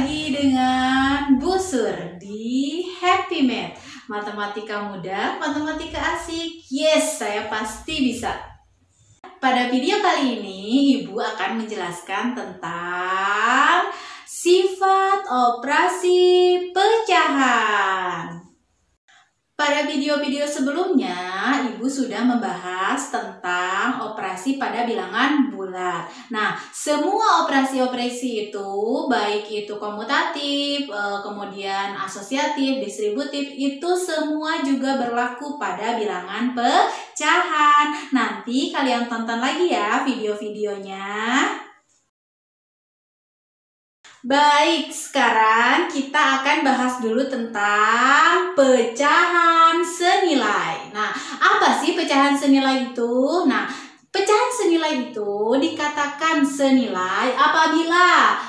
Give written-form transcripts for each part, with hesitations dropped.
lagi dengan Bu Sur di Happy Math. Matematika mudah, matematika asik. Yes, saya pasti bisa. Pada video kali ini, Ibu akan menjelaskan tentang sifat operasi pecahan. Pada video-video sebelumnya, Ibu sudah membahas tentang operasi pada bilangan bulat. Nah, semua operasi-operasi itu, baik itu komutatif, kemudian asosiatif, distributif, itu semua juga berlaku pada bilangan pecahan. Nanti kalian tonton lagi ya video-videonya. Baik, sekarang kita akan bahas dulu tentang pecahan senilai. Nah, apa sih pecahan senilai itu? Nah, pecahan senilai itu dikatakan senilai apabila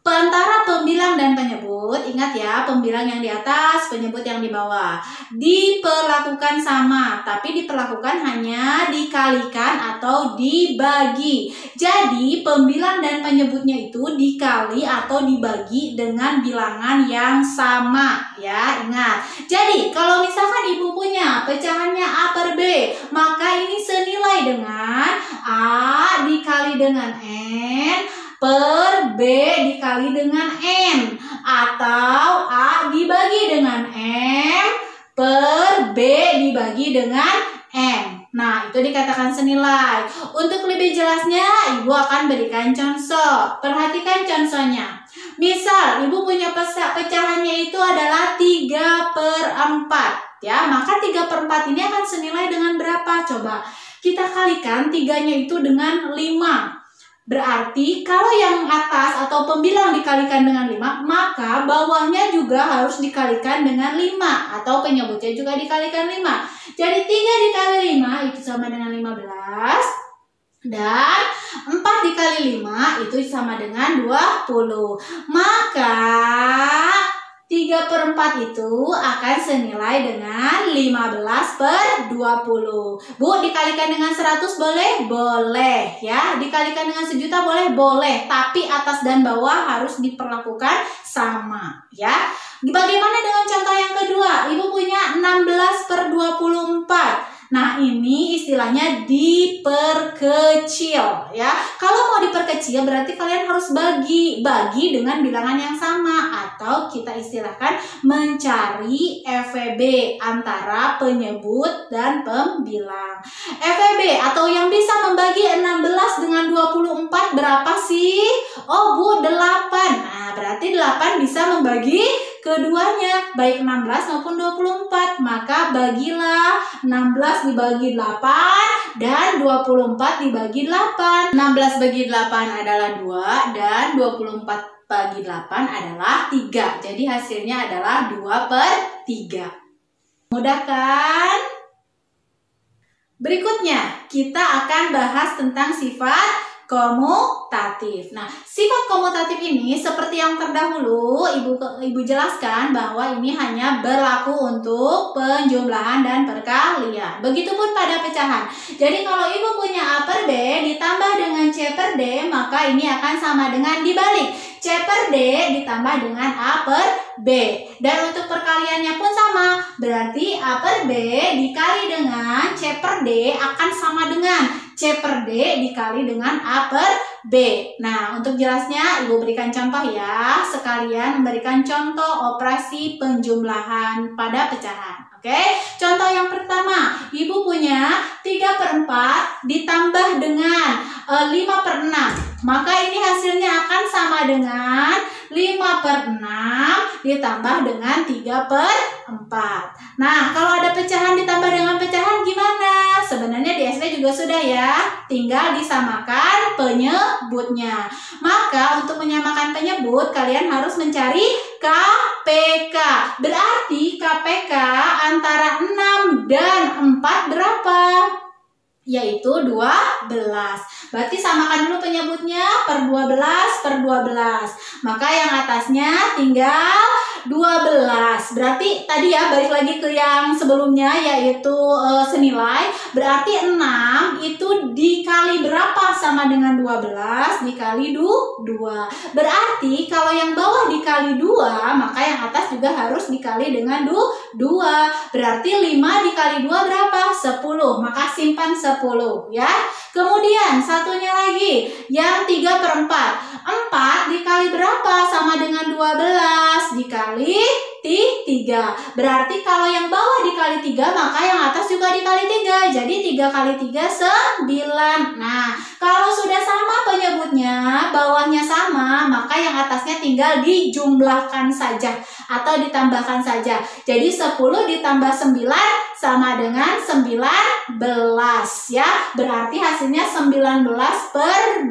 antara pembilang dan penyebut, ingat ya, pembilang yang di atas, penyebut yang di bawah, diperlakukan sama, tapi diperlakukan hanya dikalikan atau dibagi. Jadi, pembilang dan penyebutnya itu dikali atau dibagi dengan bilangan yang sama, ya, ingat. Jadi, kalau misalkan Ibu punya pecahannya A per B, maka ini senilai dengan A dikali dengan N per B dikali dengan N, atau A dibagi dengan M per B dibagi dengan N. Nah, itu dikatakan senilai. Untuk lebih jelasnya, Ibu akan berikan contoh. Perhatikan contohnya. Misal, Ibu punya pecahannya itu adalah 3 per 4. Ya, maka 3 per 4 ini akan senilai dengan berapa? Coba kita kalikan 3-nya itu dengan 5. Berarti kalau yang atas atau pembilang dikalikan dengan 5, maka bawahnya juga harus dikalikan dengan 5. Atau penyebutnya juga dikalikan 5. Jadi 3 dikali 5 itu sama dengan 15. Dan 4 dikali 5 itu sama dengan 20. Maka 3 per 4 itu akan senilai dengan 15 per 20. Bu, dikalikan dengan 100 boleh? Boleh, ya. Dikalikan dengan 1.000.000 boleh? Boleh. Tapi atas dan bawah harus diperlakukan sama, ya. Bagaimana dengan contoh yang kedua? Ibu punya 16 per 24. Nah, ini istilahnya diperkecil, ya. Kalau mau diperkecil berarti kalian harus bagi dengan bilangan yang sama, atau kita istilahkan mencari FEB antara penyebut dan pembilang. FEB atau yang bisa membagi 16 dengan 24 berapa sih? Oh, Bu, 8. Nah, berarti 8 bisa membagi keduanya, baik 16 maupun 24. Maka bagilah 16 dibagi 8 dan 24 dibagi 8. 16 bagi 8 adalah 2 dan 24 bagi 8 adalah 3. Jadi hasilnya adalah 2 per 3. Mudah kan? Berikutnya kita akan bahas tentang sifat komutatif. Nah, sifat komutatif ini seperti yang terdahulu Ibu jelaskan bahwa ini hanya berlaku untuk penjumlahan dan perkalian. Begitupun pada pecahan. Jadi kalau Ibu punya A per B ditambah dengan C per D, maka ini akan sama dengan dibalik. C per D ditambah dengan A per B. Dan untuk perkaliannya pun sama. Berarti A per B dikali dengan C per D akan sama dengan C per D dikali dengan A per B. Nah, untuk jelasnya Ibu berikan contoh ya. Sekalian memberikan contoh operasi penjumlahan pada pecahan. Oke, contoh yang pertama, Ibu punya 3 per 4 ditambah dengan 5 per 6. Maka ini hasilnya akan sama dengan 5 per 6 ditambah dengan 3 per 4. Nah, kalau ada pecahan ditambah dengan pecahan gimana? Sebenarnya di SD juga sudah ya. Tinggal disamakan penyebutnya. Maka untuk menyamakan penyebut, kalian harus mencari KPK. Berarti KPK antara 6 dan 4 berapa? Yaitu 12. Berarti samakan dulu penyebutnya per 12 per 12. Maka yang atasnya tinggal 12. Berarti tadi ya balik lagi ke yang sebelumnya yaitu senilai. Berarti 6 itu dikali berapa sama dengan 12 dikali 2. Berarti kalau yang bawah dikali 2, maka yang atas juga harus dikali dengan 2. Berarti 5 dikali 2 berapa? 10. Maka simpan 10 ya. Kemudian satunya lagi yang 3/4. 4 dikali berapa sama dengan 12 dikali 3. Berarti kalau yang bawah dikali 3, maka yang atas juga dikali 3. Jadi 3 kali 3 9. Nah, kalau sudah sama penyebutnya, bawahnya sama, maka yang atasnya tinggal dijumlahkan saja atau ditambahkan saja. Jadi 10 ditambah 9 sama dengan 19 ya. Berarti hasilnya 19/12.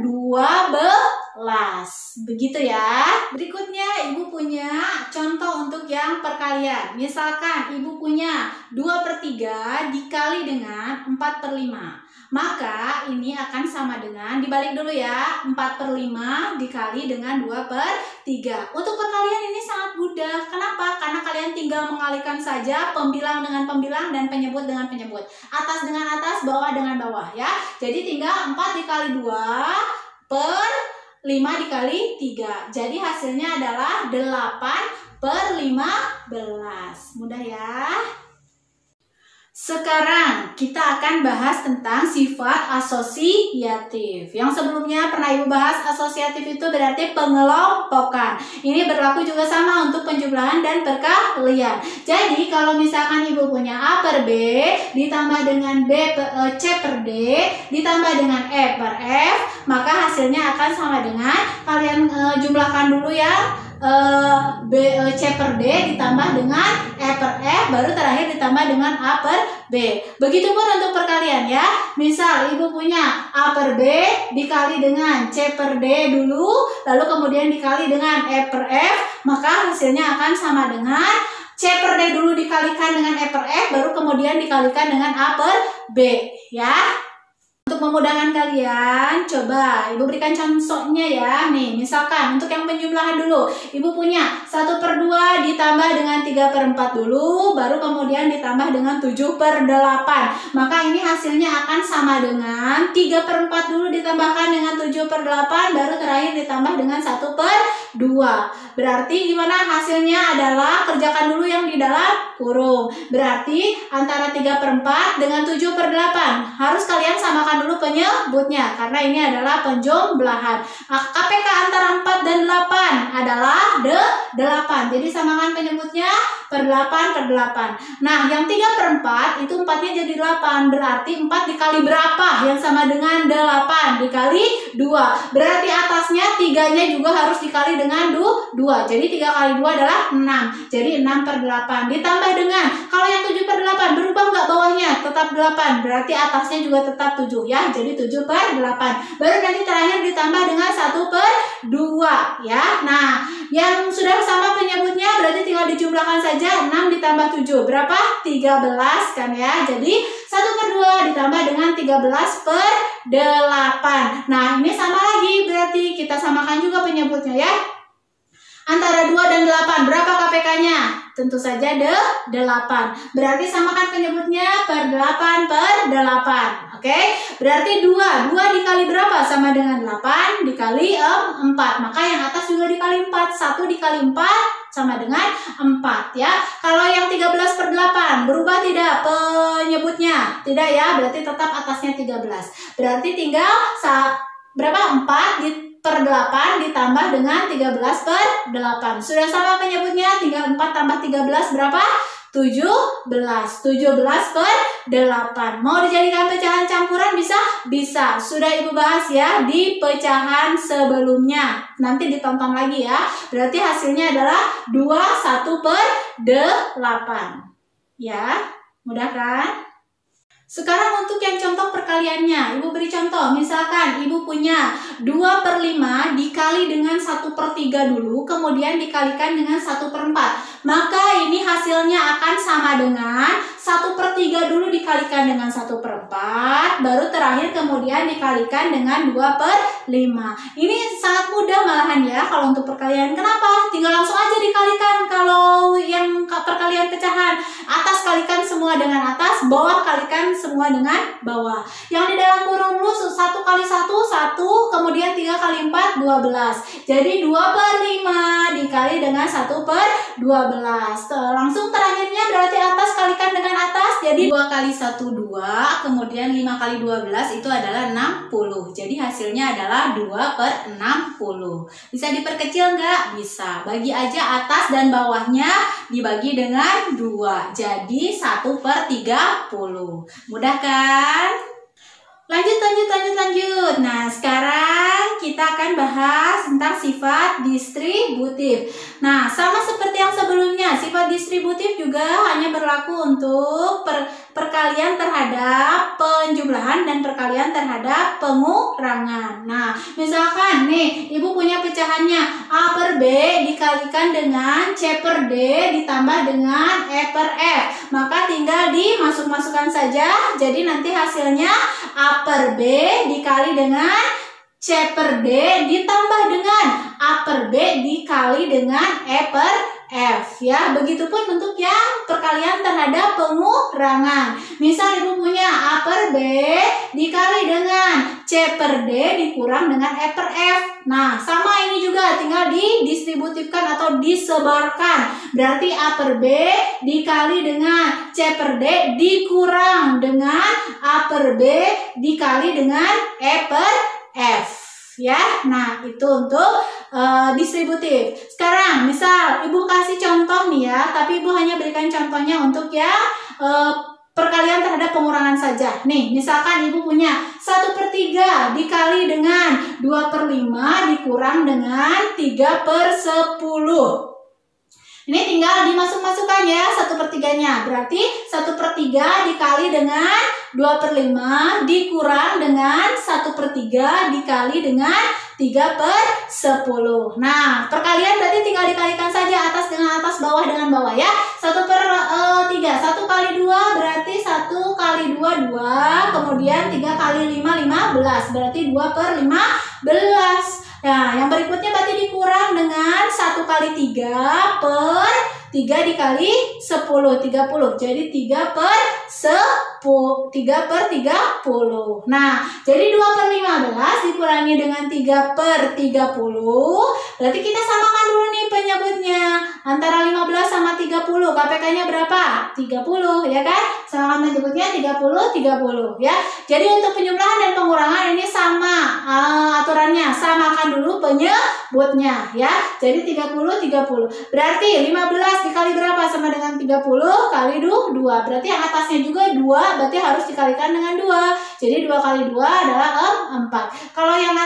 Begitu ya. Berikutnya Ibu punya contoh untuk yang perkalian. Misalkan Ibu punya 2/3 dikali dengan 4/5. Maka ini akan sama dengan, dibalik dulu ya, 4/5 dikali dengan 2/3. Untuk perkalian ini sangat mudah. Kenapa? Karena kalian tinggal mengalihkan saja pembilang dengan pembilang dan penyebut dengan penyebut. Atas dengan atas, bawah dengan bawah ya. Jadi tinggal 4 dikali 2/5 dikali 3. Jadi hasilnya adalah 8/15. Mudah ya. Sekarang kita akan bahas tentang sifat asosiatif. Yang sebelumnya pernah Ibu bahas, asosiatif itu berarti pengelompokan. Ini berlaku juga sama untuk penjumlahan dan perkalian. Jadi kalau misalkan Ibu punya A per B ditambah dengan C per D ditambah dengan E per F, maka hasilnya akan sama dengan, kalian jumlahkan dulu ya, C per D ditambah dengan E per F, baru terakhir ditambah dengan A per B. Begitupun untuk perkalian ya. Misal Ibu punya A per B dikali dengan C per D dulu, lalu kemudian dikali dengan E per F, maka hasilnya akan sama dengan C per D dulu dikalikan dengan E per F, baru kemudian dikalikan dengan A per B ya. Untuk memudahkan kalian, coba Ibu berikan contohnya ya. Nih, misalkan untuk yang penjumlahan dulu, Ibu punya 1/2 ditambah dengan 3/4 dulu, baru kemudian ditambah dengan 7/8. Maka ini hasilnya akan sama dengan 3/4 dulu ditambahkan dengan 7/8, baru terakhir ditambah dengan 1/2. Berarti gimana hasilnya adalah, kerjakan dulu yang di dalam kurung. Berarti antara 3/4 dengan 7/8. Harus kalian samakan dulu penyebutnya karena ini adalah penjumlahan. KPK antara 4 dan 8 adalah 8. Jadi samakan penyebutnya per 8/8. Nah, yang 3/4 itu 4-nya jadi 8. Berarti 4 dikali berapa? Yang sama dengan 8 dikali 2. Berarti atasnya 3-nya juga harus dikali dengan 2. Jadi 3 kali 2 adalah 6. Jadi 6/8. Ditambah dengan, kalau yang 7/8 berubah nggak bawahnya? Tetap 8. Berarti atasnya juga tetap 7 ya. Jadi 7/8. Baru nanti terakhir ditambah dengan 1/2 ya. Nah, yang sudah sama penyebutnya berarti tinggal dijumlahkan saja. 6 ditambah 7 berapa? 13 kan ya. Jadi 1/2 ditambah dengan 13/8. Nah, ini sama lagi, berarti kita samakan juga penyebutnya ya. Antara 2 dan 8 berapa KPK-nya? Tentu saja 8. Berarti samakan penyebutnya per 8/8. Oke? Berarti 2 dikali berapa? Sama dengan 8 dikali 4. Maka yang atas juga dikali 4. 1 dikali 4 sama dengan 4 ya. Kalau yang 13/8 berubah tidak penyebutnya? Tidak ya, berarti tetap atasnya 13. Berarti tinggal berapa? 4/8 ditambah dengan 13/8. Sudah sama penyebutnya, tinggal 4 tambah 13 berapa? 17. 17/8. Mau dijadikan pecahan campuran bisa? Bisa. Sudah Ibu bahas ya di pecahan sebelumnya. Nanti ditonton lagi ya. Berarti hasilnya adalah 21/8. Ya, mudah kan? Sekarang untuk yang contoh perkaliannya, Ibu beri contoh. Misalkan Ibu punya 2/5 dikali dengan 1/3 dulu, kemudian dikalikan dengan 1/4. Maka ini hasilnya akan sama dengan 1/3 dulu dikalikan dengan 1/4, baru terakhir kemudian dikalikan dengan 2/5. Ini sangat mudah malahan ya kalau untuk perkalian. Kenapa? Tinggal langsung aja dikalikan kalau semua dengan atas, bawah kalikan semua dengan bawah. Yang di dalam kurung dulu 1 kali 1, 1, kemudian 3 kali 4, 12. Jadi 2/5 dikali dengan 1/12. Langsung terakhirnya berarti atas kalikan dengan atas, jadi 2 kali 1, 2, kemudian 5 kali 12 itu adalah 60. Jadi hasilnya adalah 2/60. Bisa diperkecil nggak? Bisa. Bagi aja atas dan bawahnya dibagi dengan 2. Jadi 1/30. Mudah kan? Lanjut. Nah, sekarang kita akan bahas tentang sifat distributif. Nah, sama seperti yang sebelumnya, sifat distributif juga hanya berlaku untuk perkalian terhadap penjumlahan dan perkalian terhadap pengurangan. Nah, misalkan nih, Ibu punya pecahannya A/B dikalikan dengan C/D ditambah dengan E/F. Maka tinggal dimasuk-masukkan saja. Jadi nanti hasilnya A/B dikali dengan C/D ditambah dengan A/B dikali dengan E/F ya. Begitupun untuk yang perkalian terhadap pengurangan. Misal Ibu punya A/B dikali dengan C/D dikurang dengan E/F. Nah, sama ini juga tinggal didistributifkan atau disebarkan. Berarti A/B dikali dengan C/D dikurang dengan A/B dikali dengan E/F ya. Nah, itu untuk distributif. Sekarang misal Ibu kasih contoh nih ya, tapi Ibu hanya berikan contohnya untuk ya perkalian terhadap pengurangan saja. Nih, misalkan Ibu punya 1/3 dikali dengan 2/5 dikurang dengan 3/10. Ini tinggal dimasuk-masukkan ya 1/3-nya. Berarti 1/3 dikali dengan 2/5 dikurang dengan 1/3 dikali dengan 3/10. Nah, perkalian berarti tinggal dikalikan saja atas dengan atas, bawah dengan bawah ya. 1/3. 1 kali 2 berarti 1 kali 2, 2. Kemudian 3 kali 5, 15. Berarti 2/15. Nah, yang berikutnya berarti dikurang dengan 1 kali 3 dikali 10, 30. Jadi 3/30. Nah, jadi 2/15 dikurangi dengan 3/30. Berarti kita samakan dulu nih penyebutnya. Antara 15 sama 30. KPK-nya berapa? 30 ya kan? Samakan penyebutnya 30 ya. Jadi untuk penjumlahan dan pengurangan ini sama aturannya. Samakan dulu penyebutnya ya. Jadi 30. Berarti 15 dikali berapa sama dengan 30 kali 2. Berarti yang atasnya juga 2, berarti harus dikalikan dengan 2. Jadi 2 kali 2 adalah 4. Kalau yang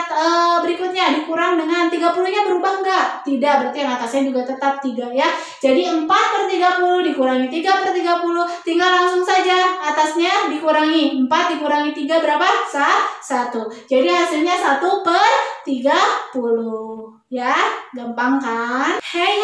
berikutnya dikurang dengan 30-nya berubah enggak? Tidak, berarti yang atasnya juga tetap 3 ya. Jadi 4/30 dikurangi 3/30, tinggal langsung saja atasnya dikurangi 4 dikurangi 3 berapa? 1. Jadi hasilnya 1/30 ya. Gampang kan? Hei,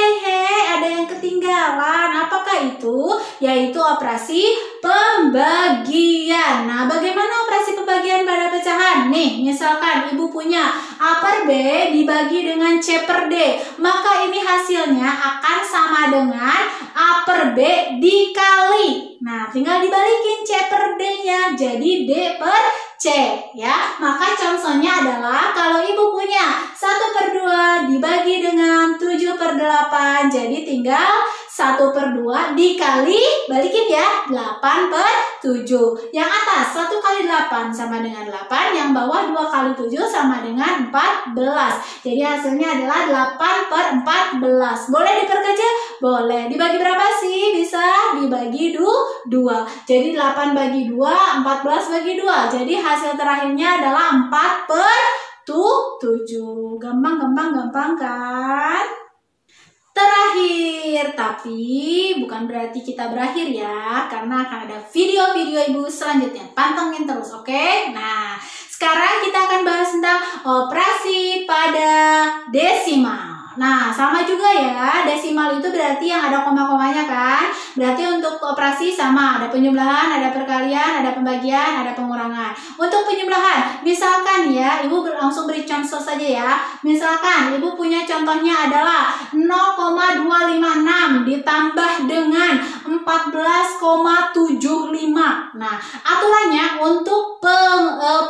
ada yang ketinggalan. Apakah itu? Yaitu operasi pembagian. Nah, bagaimana operasi pembagian pada pecahan? Nih, misalkan Ibu punya A/B dibagi dengan C/D, maka ini hasilnya akan sama dengan A/B dikali. Nah, tinggal dibalikin C/D-nya jadi D/C ya. Maka contohnya adalah kalau Ibu punya 1/2 dibagi dengan 7/8, jadi tinggal 1/2 dikali, balikin ya, 8/7. Yang atas 1 kali 8 sama dengan 8, yang bawah 2 kali 7 sama dengan 14. Jadi hasilnya adalah 8/14. Boleh diperkecil? Boleh. Dibagi berapa sih? Bisa dibagi 2. Jadi 8 bagi 2, 14 bagi 2. Jadi hasil terakhirnya adalah 4/7. Gampang kan? Terakhir, tapi bukan berarti kita berakhir ya, karena akan ada video-video Ibu selanjutnya. Pantengin terus, oke? Nah, sekarang kita akan bahas tentang operasi pada desimal. Nah, sama juga ya, desimal itu berarti yang ada koma-komanya kan? Berarti untuk operasi sama, ada penjumlahan, ada perkalian, ada pembagian, ada pengurangan. Untuk penjumlahan, misalkan ya, Ibu langsung beri contoh saja ya. Misalkan Ibu punya contohnya adalah 0,256 ditambah dengan 4 14,75. Nah, aturannya untuk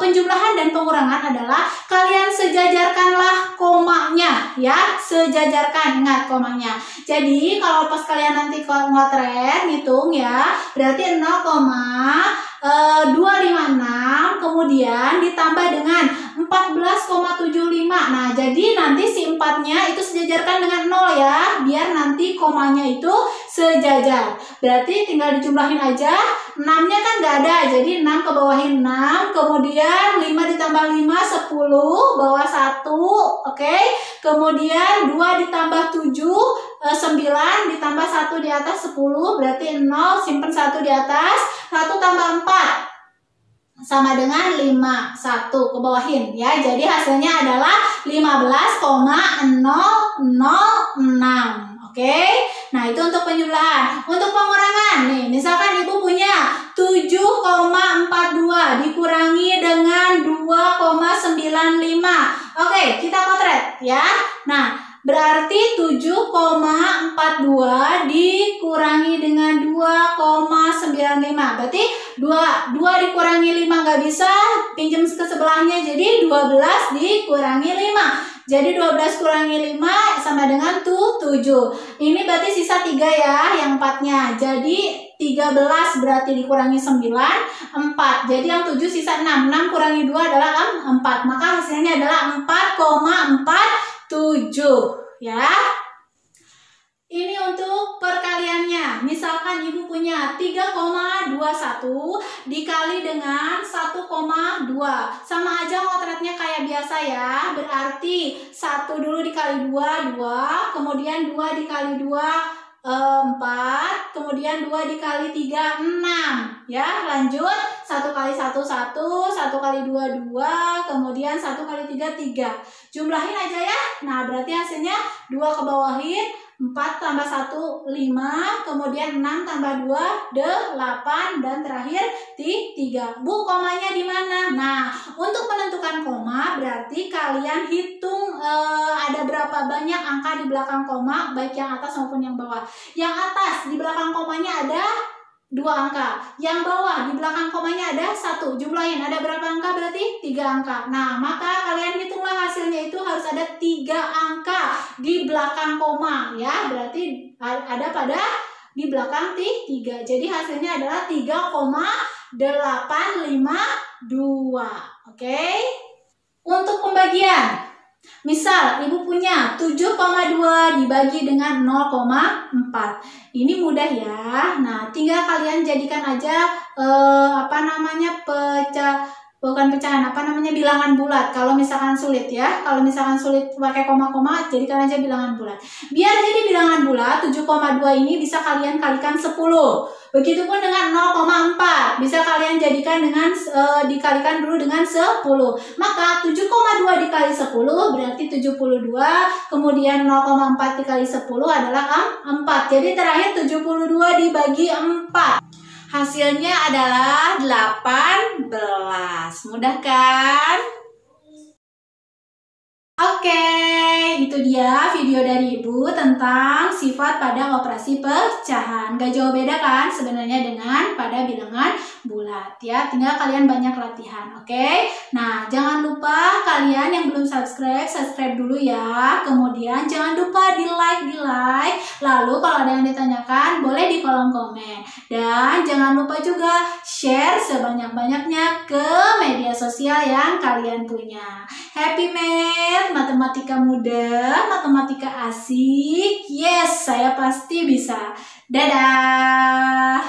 penjumlahan dan pengurangan adalah kalian sejajarkanlah komanya ya, sejajarkan, ingat komanya. Jadi kalau pas kalian nanti ngotret ngitung ya, berarti 0,256 kemudian ditambah dengan 14,75. Nah, jadi nanti si 4-nya itu sejajarkan dengan 0 ya, biar nanti komanya itu sejajar. Berarti tinggal dijumlahin aja. 6-nya kan nggak ada, jadi 6 ke bawahin 6, kemudian 5 ditambah 5, 10, bawah 1, oke. Kemudian 2 ditambah 7, 9 ditambah 1 di atas 10, berarti 0, simpen 1 di atas, 1 tambah 4 sama dengan 5, 1 ke bawahin ya. Jadi hasilnya adalah 15,006. Oke. Nah, itu untuk penjumlahan. Untuk pengurangan nih, misalkan ibu punya 7,42 dikurangi dengan 2,95. Oke, kita potret ya. Nah, berarti 7,42 dikurangi dengan 2,95. Berarti 2 dikurangi 5 nggak bisa, pinjam ke sebelahnya. Jadi 12 dikurangi 5. Jadi 12 kurangi 5 sama dengan 7. Ini berarti sisa 3 ya, yang 4-nya. Jadi 13 berarti dikurangi 9, 4. Jadi yang 7 sisa 6. 6 kurangi 2 adalah 4. Maka hasilnya adalah 4,47 ya. Ini untuk perkaliannya. Misalkan ibu punya 3,21 dikali dengan 1,2. Sama aja ngotretnya kayak biasa ya. Berarti 1 dulu dikali 2, 2. Kemudian 2 dikali 2, 4. Kemudian 2 dikali 3, 6. Ya, lanjut. 1 kali 1, 1. 1 kali 2, 2. Kemudian 1 kali 3, 3. Jumlahin aja ya. Nah, berarti hasilnya 2 ke bawahin. 4 tambah 1, 5, kemudian 6 tambah 2, 8, dan terakhir 3. Bu, komanya di mana? Nah, untuk menentukan koma berarti kalian hitung ada berapa banyak angka di belakang koma, baik yang atas maupun yang bawah. Yang atas di belakang komanya ada 2 angka. Yang bawah di belakang komanya ada 1. Jumlahin, ada berapa angka berarti? 3 angka. Nah, maka kalian hitunglah hasilnya itu harus ada 3 angka di belakang koma ya. Berarti ada pada di belakang 3. Jadi hasilnya adalah 3,852. Oke. Untuk pembagian, misal ibu punya 7,2 dibagi dengan 0,4. Ini mudah ya. Nah, tinggal kalian jadikan aja bilangan bulat. Kalau misalkan sulit ya. Kalau misalkan sulit pakai koma-koma, jadikan aja bilangan bulat. Biar jadi bilangan bulat, 7,2 ini bisa kalian kalikan 10. Begitupun dengan 0,4. Bisa kalian jadikan dengan dikalikan dulu dengan 10. Maka 7,2 dikali 10 berarti 72. Kemudian 0,4 dikali 10 adalah 4. Jadi terakhir 72 dibagi 4. Hasilnya adalah 18. Mudah kan? Oke, itu dia video dari Ibu tentang sifat pada operasi pecahan. Gak jauh beda kan sebenarnya dengan pada bilangan bulat ya. Tinggal kalian banyak latihan, oke? Nah, jangan lupa kalian yang belum subscribe dulu ya. Kemudian jangan lupa di like. Lalu kalau ada yang ditanyakan boleh di kolom komen. Dan jangan lupa juga share sebanyak-banyaknya ke media sosial yang kalian punya. Happy Math, matematika mudah, matematika asik. Yes, saya pasti bisa. Dadah.